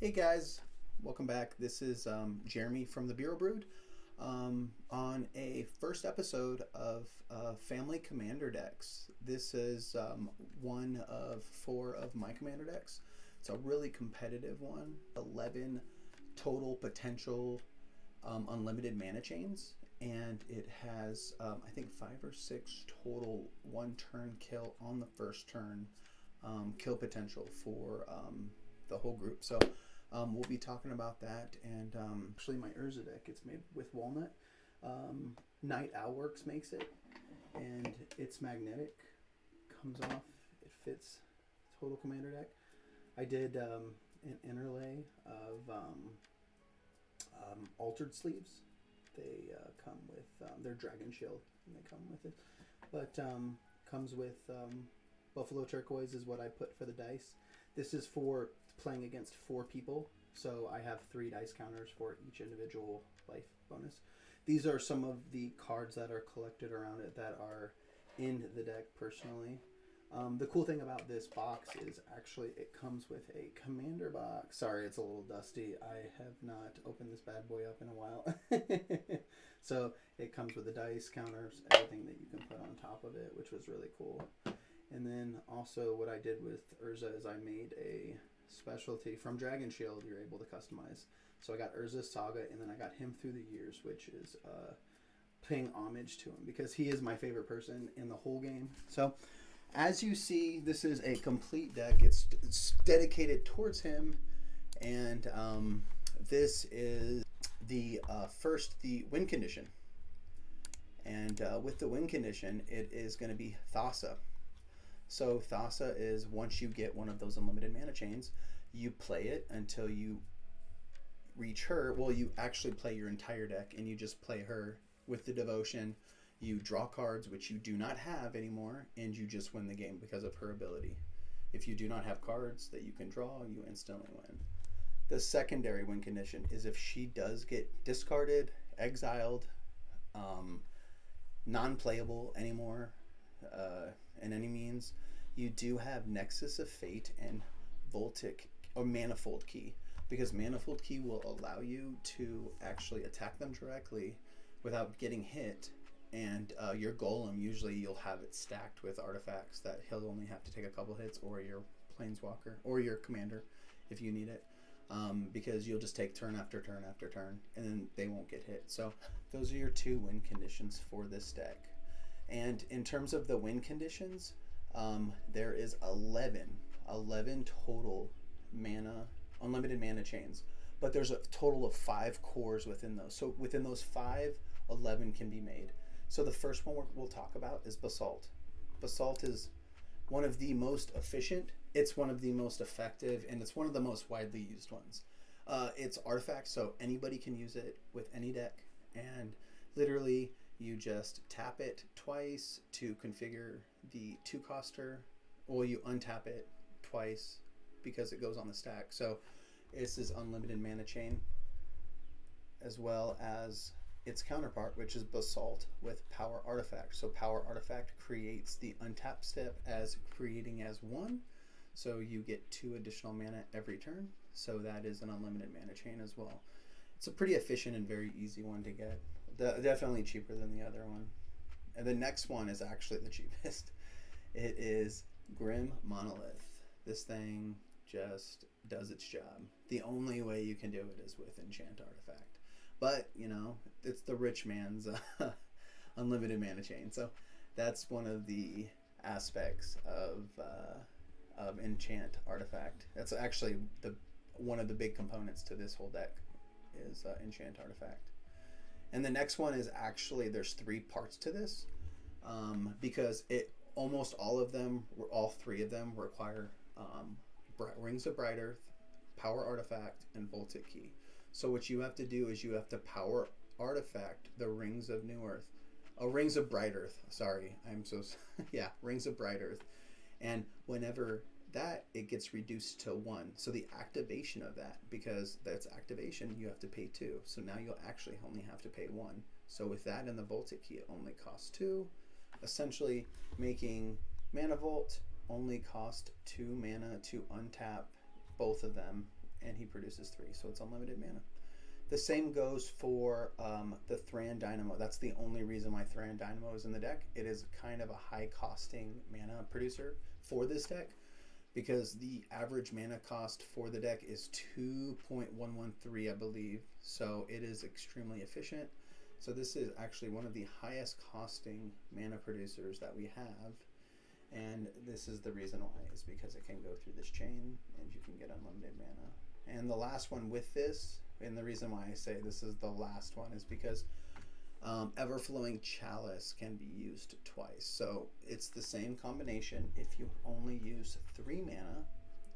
Hey guys, welcome back. This is Jeremy from the Bureau Brood on a first episode of Family Commander decks. This is one of four of my commander decks. It's a really competitive one. 11 total potential unlimited mana chains, and it has I think 5 or 6 total one turn kill on the first turn kill potential for the whole group. So we'll be talking about that, and actually my Urza deck, it's made with walnut. Night Owlworks makes it, and it's magnetic, comes off, it fits total commander deck. I did an interlay of altered sleeves. They come with their dragon shield, and they come with it, but comes with buffalo turquoise is what I put for the dice. This is for playing against 4 people, so I have 3 dice counters for each individual life bonus. These are some of the cards that are collected around it that are in the deck personally. The cool thing about this box is actually it comes with a commander box. Sorry, it's a little dusty. I have not opened this bad boy up in a while. So it comes with the dice counters, everything that you can put on top of it, which was really cool. And then also what I did with Urza is I made a specialty from Dragon Shield you're able to customize. So I got Urza's Saga, and then I got him through the years, which is paying homage to him because he is my favorite person in the whole game. So as you see, this is a complete deck. It's dedicated towards him, and this is the the win condition. And with the win condition, it is going to be Thassa. So Thassa is, once you get one of those unlimited mana chains, you play it until you reach her. Well, you actually play your entire deck, and you just play her with the devotion. You draw cards, which you do not have anymore, and you just win the game because of her ability. If you do not have cards that you can draw, you instantly win. The secondary win condition is if she does get discarded, exiled, non-playable anymore, in any means, you do have Nexus of Fate and Voltic or Manifold Key, because Manifold Key will allow you to actually attack them directly without getting hit, and your golem, usually you'll have it stacked with artifacts that he'll only have to take a couple hits, or your planeswalker or your commander if you need it, because you'll just take turn after turn after turn and then they won't get hit. So those are your 2 win conditions for this deck. And in terms of the win conditions, there is 11 total mana, unlimited mana chains, but there's a total of 5 cores within those. So within those 5, 11 can be made. So the first one we'll talk about is Basalt. Basalt is one of the most efficient, it's one of the most effective, and it's one of the most widely used ones. It's artifacts, so anybody can use it with any deck, and literally you just tap it twice to configure the 2-coster, or you untap it twice because it goes on the stack. So it's this unlimited mana chain, as well as its counterpart, which is Basalt with Power Artifact. So Power Artifact creates the untap step as creating as 1, so you get 2 additional mana every turn. So that is an unlimited mana chain as well. It's a pretty efficient and very easy one to get. Definitely cheaper than the other one. And the next one is actually the cheapest. It is Grim Monolith. This thing just does its job. The only way you can do it is with Enchant Artifact. But, you know, it's the rich man's unlimited mana chain. So that's one of the aspects of Enchant Artifact. That's actually one of the big components to this whole deck is Enchant Artifact. And the next one is actually, there's 3 parts to this, because almost all 3 of them require Rings of Bright Earth, Power Artifact, and Voltic Key. So what you have to do is you have to Power Artifact the Rings of New Earth. Oh, Rings of Bright Earth. Sorry, yeah, Rings of Bright Earth. And whenever it gets reduced to 1. So the activation of that, because that's activation, you have to pay 2. So now you'll actually only have to pay 1. So with that and the Voltic Key, it only costs 2, essentially making Mana Vault only cost 2 mana to untap both of them and he produces 3, so it's unlimited mana. The same goes for the Thran Dynamo. That's the only reason why Thran Dynamo is in the deck. It is kind of a high costing mana producer for this deck, because the average mana cost for the deck is 2.113, I believe. So it is extremely efficient. So this is actually one of the highest costing mana producers that we have. And this is the reason why, is because it can go through this chain and you can get unlimited mana. And the last one with this, and the reason why I say this is the last one, is because Everflowing Chalice can be used twice. So it's the same combination. If you only use 3 mana,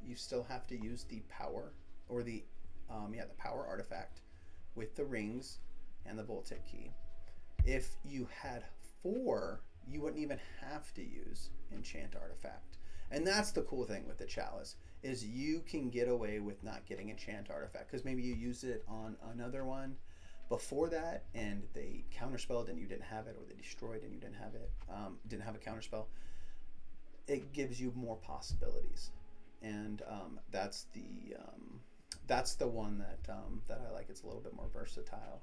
you still have to use the power, or the power artifact with the rings and the Voltic key. If you had 4, you wouldn't even have to use enchant artifact. And that's the cool thing with the Chalice, is you can get away with not getting enchant artifact, because maybe you use it on another one before that and they counterspelled and you didn't have it, or they destroyed and you didn't have it, didn't have a counterspell. It gives you more possibilities, and that's the one that I like. It's a little bit more versatile,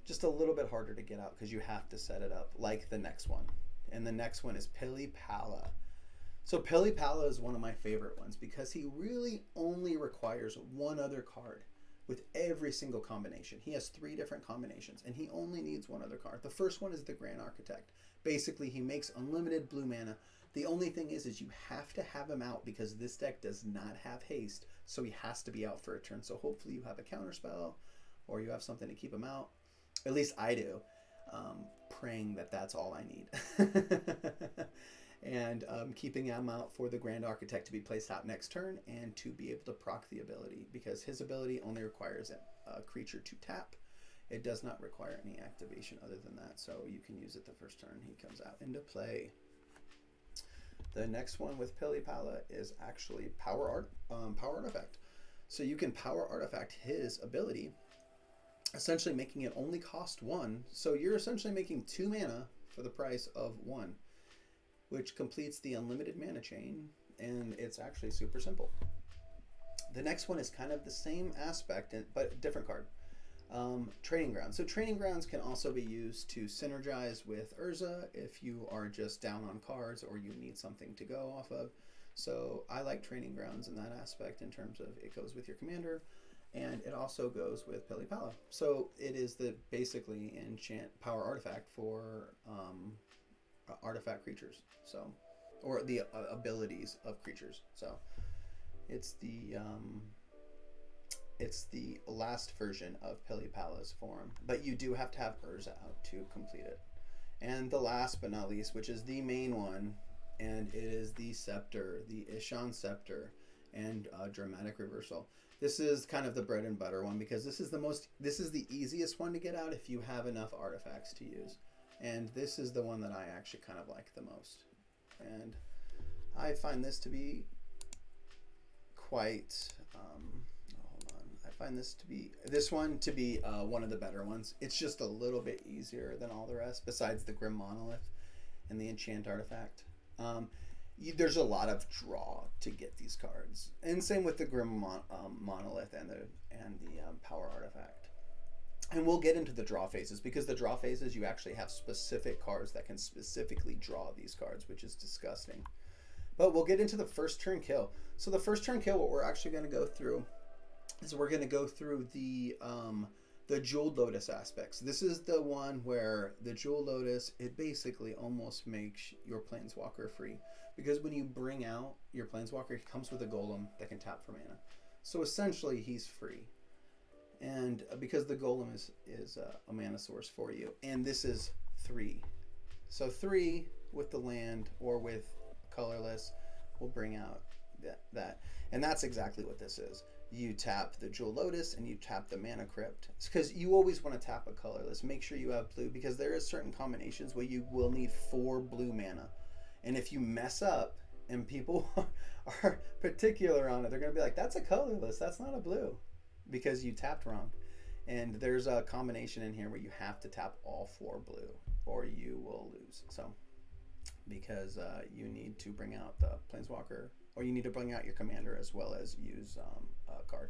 just a little bit harder to get out because you have to set it up like the next one. And the next one is Pilipala. So Pilipala is one of my favorite ones because he really only requires one other card with every single combination. He has 3 different combinations and he only needs one other card. The first one is the Grand Architect. Basically, he makes unlimited blue mana. The only thing is you have to have him out because this deck does not have haste, so he has to be out for a turn. So hopefully you have a counterspell or you have something to keep him out. At least I do, praying that that's all I need. And keeping him out for the Grand Architect to be placed out next turn and to be able to proc the ability, because his ability only requires a creature to tap. It does not require any activation other than that, so you can use it the first turn he comes out into play. The next one with Pilipala is actually Power Artifact. So you can Power Artifact his ability, essentially making it only cost 1. So you're essentially making 2 mana for the price of 1, which completes the unlimited mana chain, and it's actually super simple. The next one is kind of the same aspect, but different card. Training Grounds. So Training Grounds can also be used to synergize with Urza if you are just down on cards or you need something to go off of. So I like Training Grounds in that aspect, in terms of it goes with your commander, and it also goes with Pilipala. So it is the basically enchant power artifact for artifact creatures, so, or the abilities of creatures. So it's the last version of Pilipala's form, but you do have to have Urza out to complete it. And the last but not least, which is the main one, and it is the Scepter, the Ishan Scepter, and Dramatic Reversal. This is kind of the bread and butter one, because this is the easiest one to get out if you have enough artifacts to use. And this is the one that I actually kind of like the most. And I find this to be quite, I find this one to be one of the better ones. It's just a little bit easier than all the rest, besides the Grim Monolith and the Enchant Artifact. There's a lot of draw to get these cards. And same with the Grim Monolith and the Power Artifact. And we'll get into the draw phases, because the draw phases, you actually have specific cards that can specifically draw these cards, which is disgusting. But we'll get into the first turn kill. So the first turn kill, what we're actually going to go through is we're going to go through the Jeweled Lotus aspects. This is the one where the Jeweled Lotus, it basically almost makes your Planeswalker free. Because when you bring out your Planeswalker, he comes with a Golem that can tap for mana. So essentially, he's free. And because the Golem is a mana source for you. And this is 3. So 3 with the land or with colorless will bring out that. And that's exactly what this is. You tap the Jewel Lotus and you tap the Mana Crypt. It's because you always want to tap a colorless. Make sure you have blue, because there is certain combinations where you will need 4 blue mana. And if you mess up and people are particular on it, they're going to be like, that's a colorless, that's not a blue, because you tapped wrong. And there's a combination in here where you have to tap all 4 blue or you will lose. So because you need to bring out the Planeswalker, or you need to bring out your commander as well as use a card.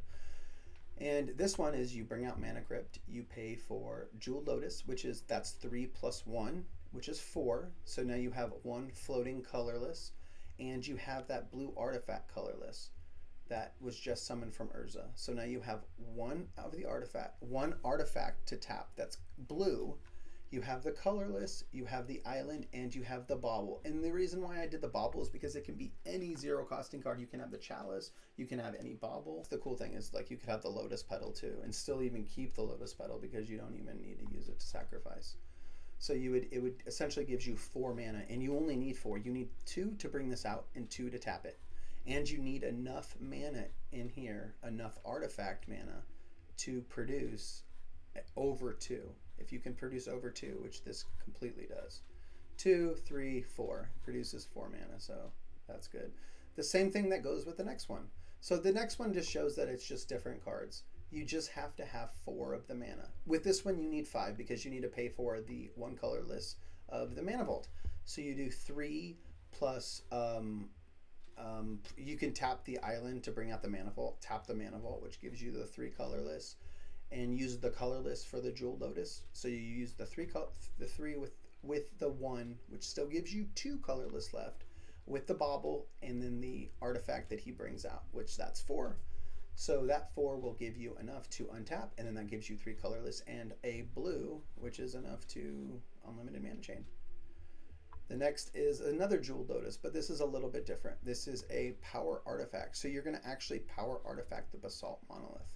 And this one is you bring out Mana Crypt, you pay for Jeweled Lotus, that's 3 plus 1, which is 4. So now you have 1 floating colorless, and you have that blue artifact colorless that was just summoned from Urza. So now you have one artifact to tap that's blue. You have the colorless, you have the island, and you have the bauble. And the reason why I did the bauble is because it can be any 0 costing card. You can have the chalice, you can have any bauble. The cool thing is, like, you could have the lotus petal too, and still even keep the lotus petal because you don't even need to use it to sacrifice. So it would essentially gives you 4 mana, and you only need 4. You need 2 to bring this out and 2 to tap it. And you need enough mana in here, enough artifact mana, to produce over 2. If you can produce over 2, which this completely does. 2, 3, 4. Produces 4 mana, so that's good. The same thing that goes with the next one. So the next one just shows that it's just different cards. You just have to have 4 of the mana. With this one, you need 5 because you need to pay for the 1 colorless of the Mana Vault. So you do 3 plus... you can tap the island to bring out the Mana Vault. Tap the Mana Vault, which gives you the 3 colorless, and use the colorless for the Jeweled Lotus. So you use the 3 with the 1, which still gives you 2 colorless left, with the bauble, and then the artifact that he brings out, which that's 4. So that 4 will give you enough to untap, and then that gives you 3 colorless and a blue, which is enough to unlimited mana chain. The next is another Jeweled Lotus, but this is a little bit different. This is a power artifact. So you're going to actually power artifact the Basalt Monolith.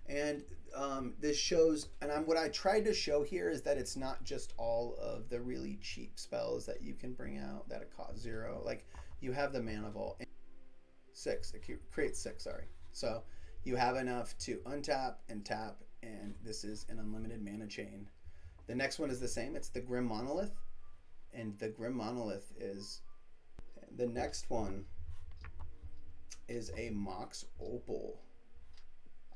And this shows, and what I tried to show here is that it's not just all of the really cheap spells that you can bring out that cost 0. Like, you have the Mana Vault. 6. It creates 6, sorry. So you have enough to untap and tap, and this is an unlimited mana chain. The next one is the same. It's the Grim Monolith. And the Grim Monolith is... The next one is a Mox Opal.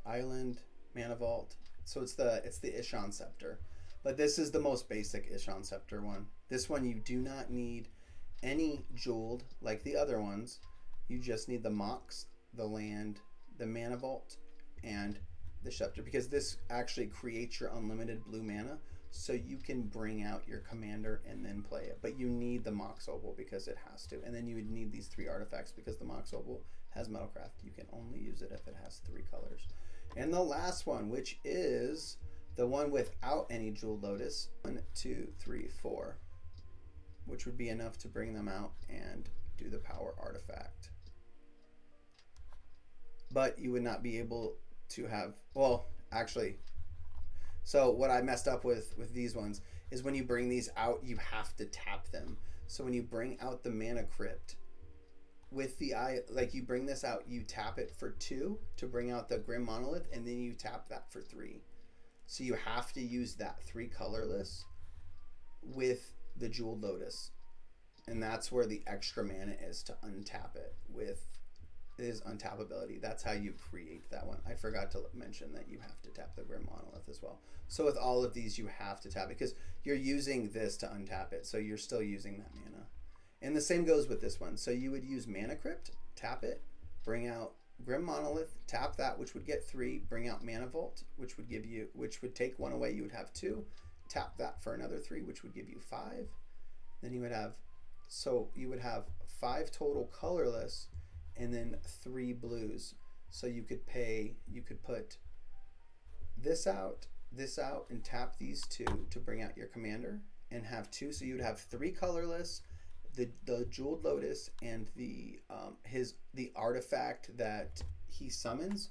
Island, Mana Vault. So it's the Ishan Scepter. But this is the most basic Ishan Scepter one. This one you do not need any jeweled like the other ones. You just need the Mox, the land, the Mana Vault, and the Scepter. Because this actually creates your unlimited blue mana. So you can bring out your commander and then play it. But you need the Mox Opal because it has to. And then you would need these 3 artifacts because the Mox Opal has Metalcraft. You can only use it if it has 3 colors. And the last one, which is the one without any Jeweled Lotus. 1, 2, 3, 4. Which would be enough to bring them out and do the power artifact. But you would not be able to have... Well, actually... So what I messed up with these ones is when you bring these out, you have to tap them. So when you bring out the Mana Crypt, with the like you bring this out, you tap it for 2 to bring out the Grim Monolith, and then you tap that for 3. So you have to use that 3 colorless with the Jeweled Lotus. And that's where the extra mana is to untap it with is untappability. That's how you create that one. I forgot to mention that you have to tap the Grim Monolith as well. So with all of these, you have to tap it because you're using this to untap it. So you're still using that mana. And the same goes with this one. So you would use Mana Crypt, tap it, bring out Grim Monolith, tap that, which would get 3, bring out Mana Vault, which would take 1 away, you would have 2, tap that for another 3, which would give you 5. Then you would have 5 total colorless, and then 3 blues. So you could put this out, and tap these 2 to bring out your commander, and have 2. So you'd have 3 colorless, the Jeweled Lotus, and the artifact that he summons,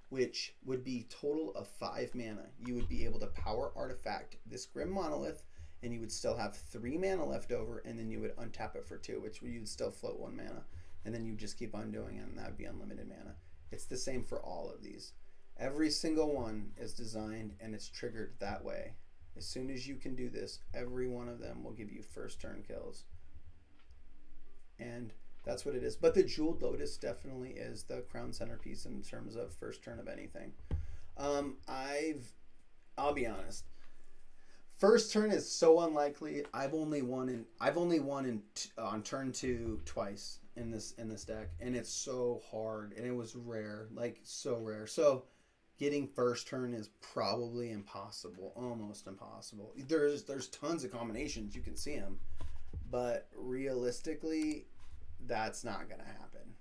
which would be total of 5 mana. You would be able to power artifact this Grim Monolith, and you would still have 3 mana left over, and then you would untap it for 2, which you'd still float 1 mana. And then you just keep on doing it, and that would be unlimited mana. It's the same for all of these. Every single one is designed, and it's triggered that way. As soon as you can do this, every one of them will give you first turn kills. And that's what it is. But the Jeweled Lotus definitely is the crown centerpiece in terms of first turn of anything. I'll be honest. First turn is so unlikely. I've only won on turn 2 twice in this deck, and it's so hard, and it was rare, like so rare. So Getting first turn is probably impossible, almost impossible. There's tons of combinations, you can see them, but realistically, that's not going to happen.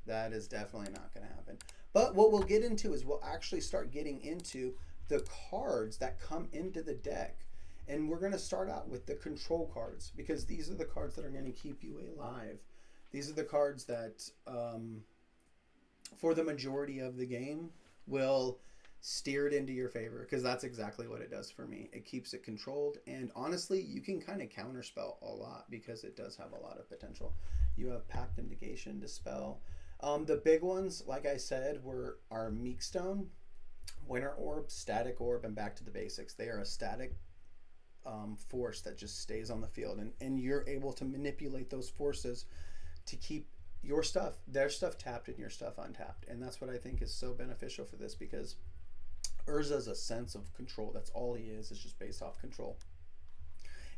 That is definitely not going to happen. But what we'll get into is we'll actually start getting into the cards that come into the deck. And we're going to start out with the control cards, because these are the cards that are going to keep you alive. These are the cards that, for the majority of the game, will steer it into your favor, because that's exactly what it does for me. It keeps it controlled, and honestly, you can kind of counterspell a lot because it does have a lot of potential. You have Pact of Negation, Dispel. The big ones, like I said, are Meekstone, Winter Orb, Static Orb, and Back to the Basics. They are a static force that just stays on the field, and you're able to manipulate those forces to keep their stuff tapped and your stuff untapped. And that's what I think is so beneficial for this, because Urza is a sense of control. That's all he is. It's just based off control.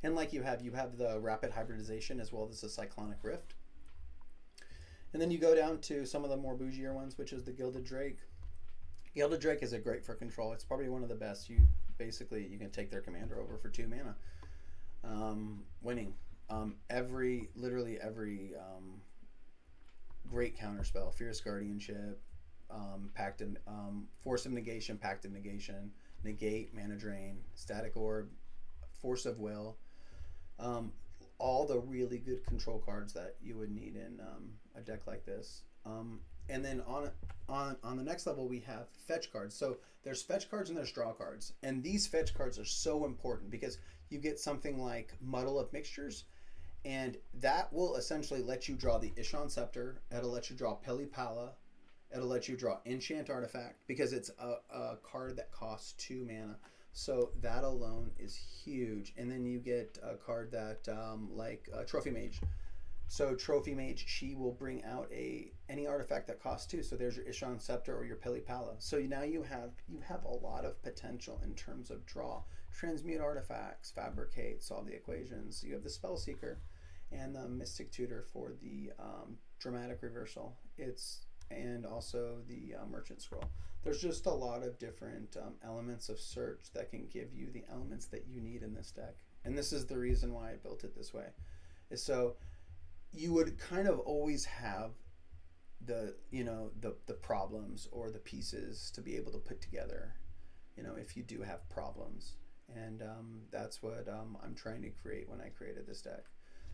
And like you have the rapid hybridization as well as the cyclonic rift. And then you go down to some of the more bougier ones, which is the Gilded Drake. Gilded Drake is a great for control. It's probably one of the best. You can take their commander over for 2 mana. Winning. Literally every great counterspell, Fierce Guardianship, Force of Negation, Pact of Negation, Negate, Mana Drain, Static Orb, Force of Will, all the really good control cards that you would need in a deck like this. And then on the next level, we have fetch cards. So there's fetch cards and there's draw cards. And these fetch cards are so important because you get something like Muddle of Mixtures, and that will essentially let you draw the Ishan Scepter. It'll let you draw Pelipala. It'll let you draw Enchant Artifact, because it's a card that costs 2 mana. So that alone is huge. And then you get a card that like Trophy Mage. So Trophy Mage, she will bring out any artifact that costs 2. So there's your Ishan Scepter or your Pelipala. So now you have a lot of potential in terms of draw. Transmute artifacts, fabricate, solve the equations. You have the Spellseeker and the Mystic Tutor for the dramatic reversal. And also the Merchant Scroll. There's just a lot of different elements of search that can give you the elements that you need in this deck. And this is the reason why I built it this way. So you would kind of always have the problems or the pieces to be able to put together, if you do have problems. And that's what I'm trying to create when I created this deck.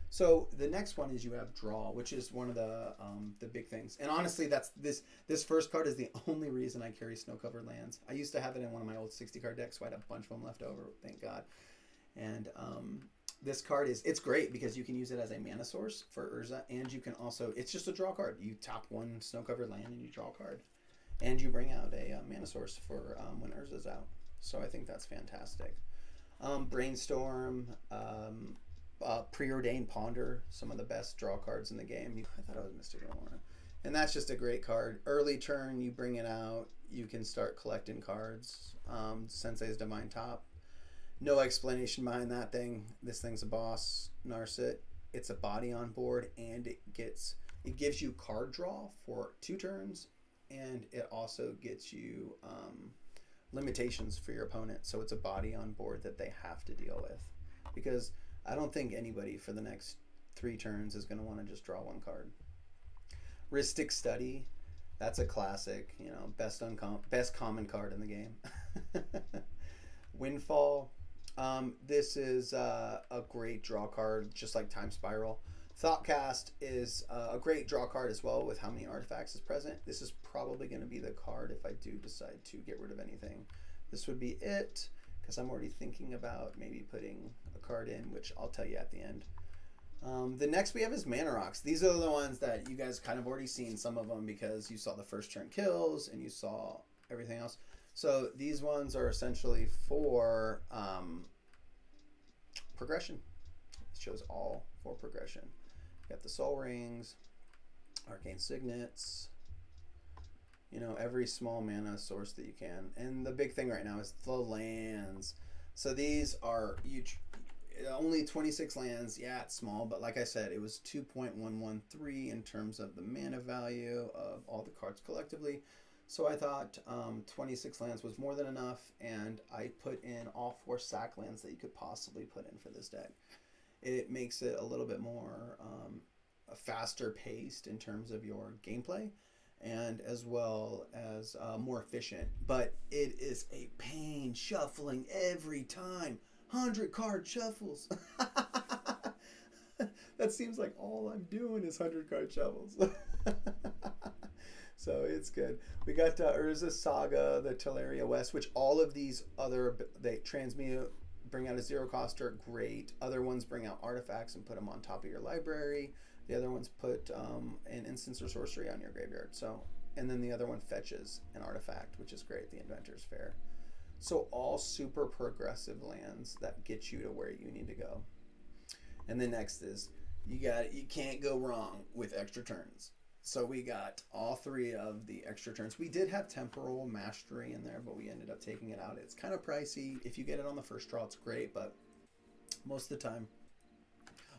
So the next one is you have draw, which is one of the big things. And honestly, that's this first card is the only reason I carry snow-covered lands. I used to have it in one of my old 60-card decks, so I had a bunch of them left over, thank God. And this card it's great because you can use it as a mana source for Urza, and you can also, it's just a draw card. You top one snow-covered land and you draw a card. And you bring out a mana source for when Urza's out. So I think that's fantastic. Brainstorm, Preordained Ponder, some of the best draw cards in the game. I thought I was Mystic Aurora. And that's just a great card. Early turn, you bring it out, you can start collecting cards. Sensei's Divine Top. No explanation behind that thing. This thing's a boss. Narset. It's a body on board, and it gives you card draw for 2 turns, and it also gets you limitations for your opponent. So it's a body on board that they have to deal with, because I don't think anybody for the next 3 turns is going to want to just draw 1 card. Rhystic Study, that's a classic, best common card in the game. Windfall, this is a great draw card, just like Time Spiral. Thoughtcast is a great draw card as well, with how many artifacts is present. This is probably going to be the card if I do decide to get rid of anything. This would be it, because I'm already thinking about maybe putting a card in, which I'll tell you at the end. The next we have is Mana Rocks. These are the ones that you guys kind of already seen some of them, because you saw the first turn kills and you saw everything else. So these ones are essentially for progression. It shows all for progression. You got the Soul Rings, Arcane Signets, every small mana source that you can. And the big thing right now is the lands. So these are huge. Only 26 lands. Yeah, it's small, but like I said, it was 2.113 in terms of the mana value of all the cards collectively. So I thought 26 lands was more than enough, and I put in all 4 sack lands that you could possibly put in for this deck. It makes it a little bit more faster paced in terms of your gameplay, and as well as more efficient. But it is a pain shuffling every time. 100 card shuffles. That seems like all I'm doing is 100 card shuffles. So it's good. We got Urza Saga, the Teleria West, which all of these other, they transmute, bring out a 0 coster, great. Other ones bring out artifacts and put them on top of your library. The other ones put an instance or sorcery on your graveyard. So, and then the other one fetches an artifact, which is great, the Inventor's Fair. So all super progressive lands that get you to where you need to go. And the next is, you can't go wrong with extra turns. So we got all 3 of the extra turns. We did have Temporal Mastery in there, but we ended up taking it out. It's kind of pricey. If you get it on the first draw, it's great, but most of the time,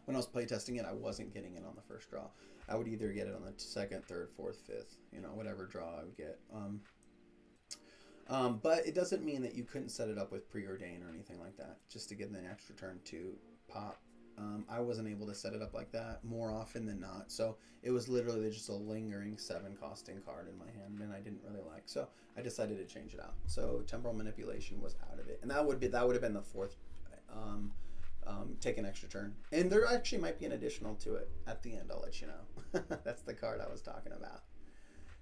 when I was playtesting it, I wasn't getting it on the first draw. I would either get it on the 2nd, 3rd, 4th, 5th, whatever draw I would get. But it doesn't mean that you couldn't set it up with Preordain or anything like that, just to get an extra turn to pop. I wasn't able to set it up like that more often than not. So it was literally just a lingering 7 costing card in my hand, and I didn't really like. So I decided to change it out. So Temporal Manipulation was out of it, and that would have been the 4th. Take an extra turn, and there actually might be an additional to it at the end. I'll let you know. That's the card I was talking about.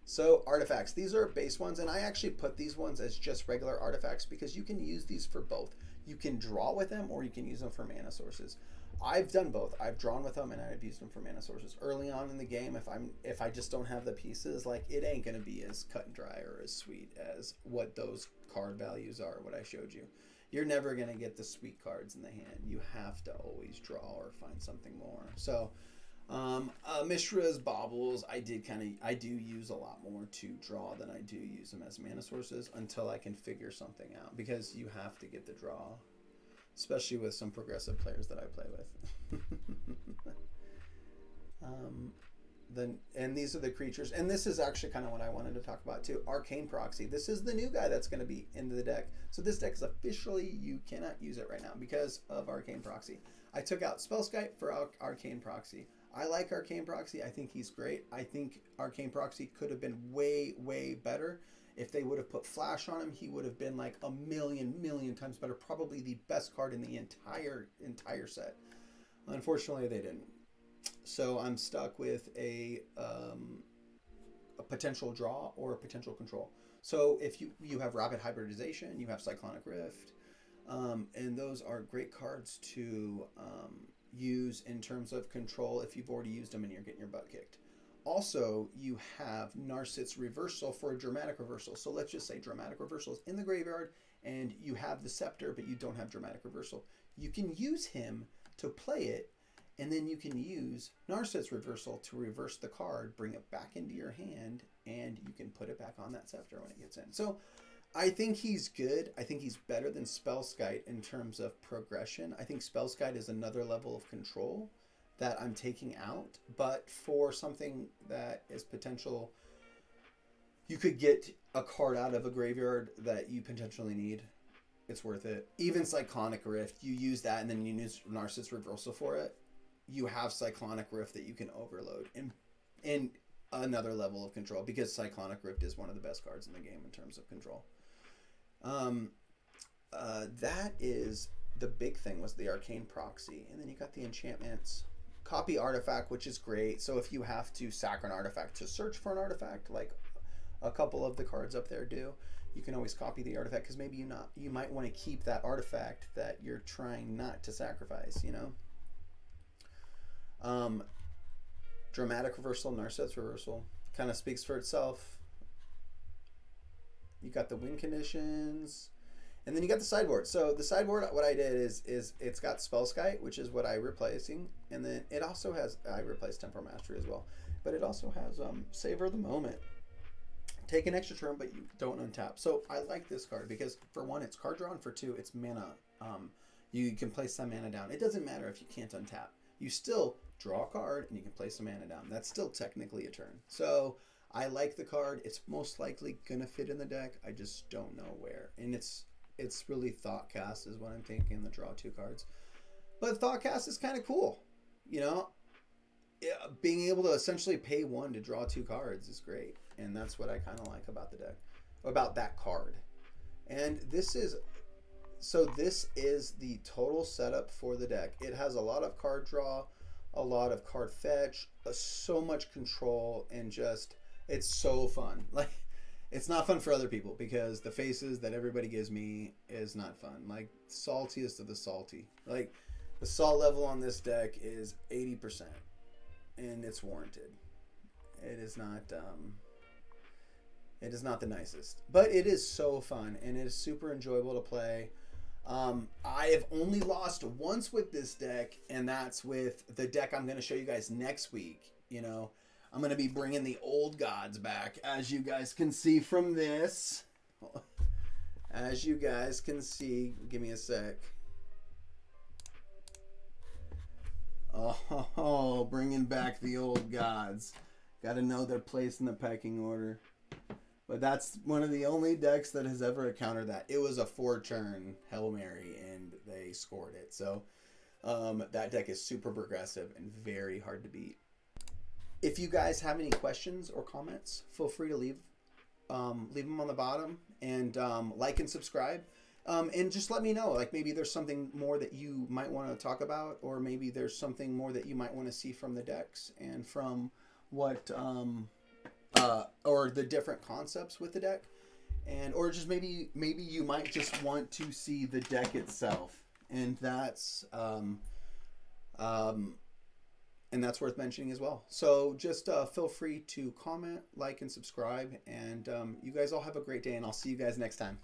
So artifacts, these are base ones, and I actually put these ones as just regular artifacts because you can use these for both. You can draw with them, or you can use them for mana sources. I've done both. I've drawn with them and I've used them for mana sources. Early on in the game, if I just don't have the pieces, like, it ain't gonna be as cut and dry or as sweet as what those card values are, what I showed you. You're never gonna get the sweet cards in the hand. You have to always draw or find something more. So Mishra's Baubles, I do use a lot more to draw than I do use them as mana sources until I can figure something out, because you have to get the draw, especially with some progressive players that I play with. And these are the creatures, and this is actually kind of what I wanted to talk about too. Arcane Proxy. This is the new guy that's going to be in the deck. So this deck is officially, you cannot use it right now because of Arcane Proxy. I took out Spellskite for Arcane Proxy. I like Arcane Proxy. I think he's great. I think Arcane Proxy could have been way, way better. If they would have put Flash on him, he would have been like a million times better. Probably the best card in the entire set. Unfortunately, they didn't. So I'm stuck with a potential draw or a potential control. So if you have Rapid Hybridization, you have Cyclonic Rift, and those are great cards to use in terms of control if you've already used them and you're getting your butt kicked. Also, you have Narset's Reversal for a Dramatic Reversal. So let's just say Dramatic Reversal is in the graveyard and you have the Scepter, but you don't have Dramatic Reversal. You can use him to play it, and then you can use Narset's Reversal to reverse the card, bring it back into your hand, and you can put it back on that Scepter when it gets in. So I think he's good. I think he's better than Spellskite in terms of progression. I think Spellskite is another level of control that I'm taking out, but for something that is potential, you could get a card out of a graveyard that you potentially need. It's worth it. Even Cyclonic Rift, you use that and then you use Narset's Reversal for it. You have Cyclonic Rift that you can overload in another level of control, because Cyclonic Rift is one of the best cards in the game in terms of control. That is the big thing, was the Arcane Proxy, and then you got the enchantments. Copy Artifact, which is great. So if you have to sack an artifact to search for an artifact, like a couple of the cards up there do, you can always copy the artifact, because maybe you might want to keep that artifact that you're trying not to sacrifice, Dramatic Reversal, Narset's Reversal, kind of speaks for itself. You got the win conditions, and then you got the sideboard. So the sideboard, what I did is it's got Spellskite, which is what I'm replacing, and then it also has, I replaced Temporal Mastery as well, but it also has Savor the Moment. Take an extra turn, but you don't untap. So I like this card because, for one, it's card draw, and for two, it's mana. You can place some mana down. It doesn't matter if you can't untap. You still draw a card and you can place some mana down. That's still technically a turn. So I like the card. It's most likely gonna fit in the deck. I just don't know where. And it's really Thoughtcast is what I'm thinking. The draw 2 cards, but Thoughtcast is kind of cool. You know, yeah, being able to essentially pay 1 to draw 2 cards is great, and that's what I kind of like about the deck, about that card. And this is the total setup for the deck. It has a lot of card draw, a lot of card fetch, so much control, and just it's so fun. Like, it's not fun for other people because the faces that everybody gives me is not fun. Like, saltiest of the salty. Like, the salt level on this deck is 80%, and it's warranted. It is not the nicest, but it is so fun and it is super enjoyable to play. I have only lost once with this deck, and that's with the deck I'm going to show you guys next week. You know, I'm going to be bringing the old gods back, as you guys can see from this. As you guys can see, give me a sec. Oh, bringing back the old gods. Got to know their place in the pecking order. But that's one of the only decks that has ever encountered that. It was a 4-turn Hail Mary, and they scored it. So that deck is super progressive and very hard to beat. If you guys have any questions or comments, feel free to leave them on the bottom, and like and subscribe. And just let me know, like, maybe there's something more that you might want to talk about, or maybe there's something more that you might want to see from the decks and from what... or the different concepts with the deck, and or just maybe you might just want to see the deck itself, and that's worth mentioning as well. So just feel free to comment, like, and subscribe, and you guys all have a great day, and I'll see you guys next time.